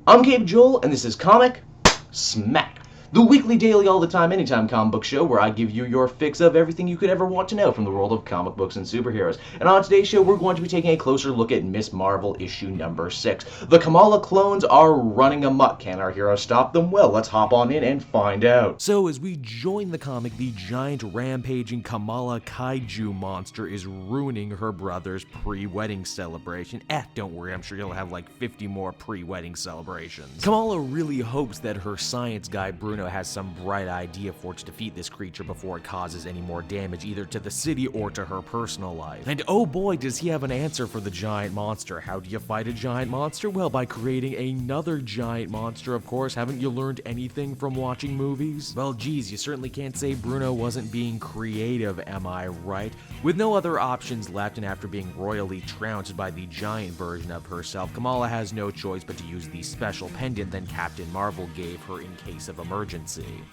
I'm Gabe Joel, and this is Comic Smack, the weekly, daily, all the time, anytime comic book show where I give you your fix of everything you could ever want to know from the world of comic books and superheroes. And on today's show, we're going to be taking a closer look at Ms.Marvel issue number 6. The Kamala clones are running amok. Can our hero stop them? Well, let's hop on in and find out. So as we join the comic, the giant rampaging Kamala kaiju monster is ruining her brother's pre-wedding celebration. Don't worry, I'm sure he'll have like 50 more pre-wedding celebrations. Kamala really hopes that her science guy Bruno has some bright idea for to defeat this creature before it causes any more damage either to the city or to her personal life. And oh boy, does he have an answer for the giant monster. How do you fight a giant monster? Well, by creating another giant monster, of course. Haven't you learned anything from watching movies? Well, geez, you certainly can't say Bruno wasn't being creative, am I right? With no other options left and after being royally trounced by the giant version of herself, Kamala has no choice but to use the special pendant that Captain Marvel gave her in case of emergency.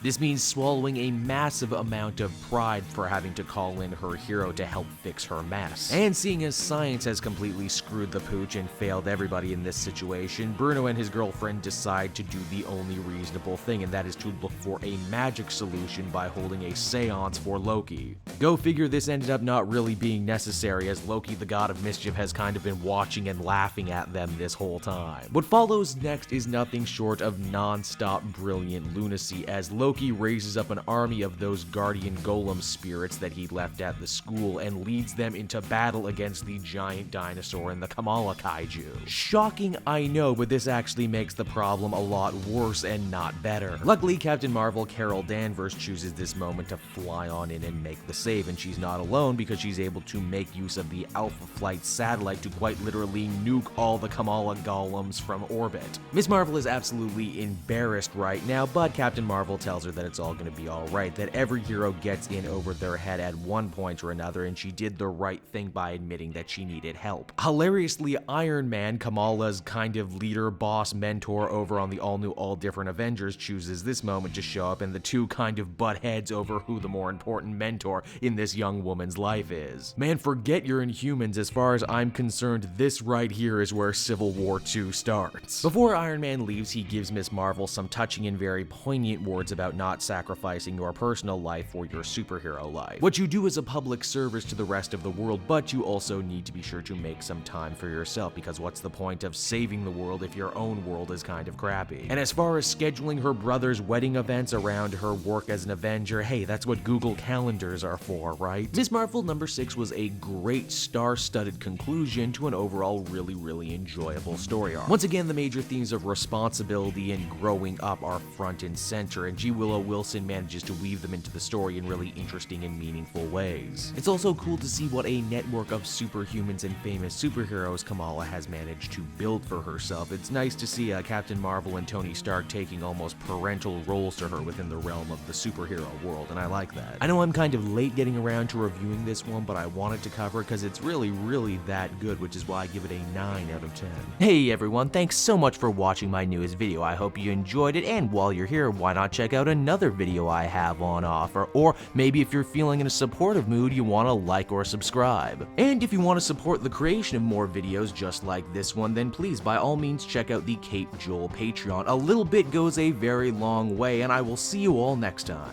This means swallowing a massive amount of pride for having to call in her hero to help fix her mess. And seeing as science has completely screwed the pooch and failed everybody in this situation, Bruno and his girlfriend decide to do the only reasonable thing, and that is to look for a magic solution by holding a seance for Loki. Go figure, this ended up not really being necessary, as Loki, the god of mischief, has kind of been watching and laughing at them this whole time. What follows next is nothing short of non-stop brilliant lunacy, as Loki raises up an army of those guardian golem spirits that he left at the school and leads them into battle against the giant dinosaur and the Kamala kaiju. Shocking, I know, but this actually makes the problem a lot worse and not better. Luckily, Captain Marvel Carol Danvers chooses this moment to fly on in and make the save, and she's not alone because she's able to make use of the Alpha Flight satellite to quite literally nuke all the Kamala golems from orbit. Ms. Marvel is absolutely embarrassed right now, but Captain Marvel tells her that it's all going to be alright, that every hero gets in over their head at one point or another, and she did the right thing by admitting that she needed help. Hilariously, Iron Man, Kamala's kind of leader, boss, mentor over on the all-new, all-different Avengers, chooses this moment to show up, and the two kind of butt heads over who the more important mentor in this young woman's life is. Man, forget your Inhumans. As far as I'm concerned, this right here is where Civil War II starts. Before Iron Man leaves, he gives Ms. Marvel some touching and very poignant words about not sacrificing your personal life for your superhero life. What you do is a public service to the rest of the world, but you also need to be sure to make some time for yourself, because what's the point of saving the world if your own world is kind of crappy? And as far as scheduling her brother's wedding events around her work as an Avenger, hey, that's what Google Calendars are for, right? Ms. Marvel number 6 was a great star-studded conclusion to an overall really enjoyable story arc. Once again, the major themes of responsibility and growing up are front and center, and G. Willow Wilson manages to weave them into the story in really interesting and meaningful ways. It's also cool to see what a network of superhumans and famous superheroes Kamala has managed to build for herself. It's nice to see Captain Marvel and Tony Stark taking almost parental roles to her within the realm of the superhero world, and I like that. I know I'm kind of late getting around to reviewing this one, but I wanted to cover it because it's really that good, which is why I give it a 9 out of 10. Hey everyone, thanks so much for watching my newest video. I hope you enjoyed it, and while you're here, why not check out another video I have on offer, or maybe if you're feeling in a supportive mood, you want to like or subscribe. And if you want to support the creation of more videos just like this one, then please by all means check out the Cape Joel Patreon. A little bit goes a very long way, and I will see you all next time.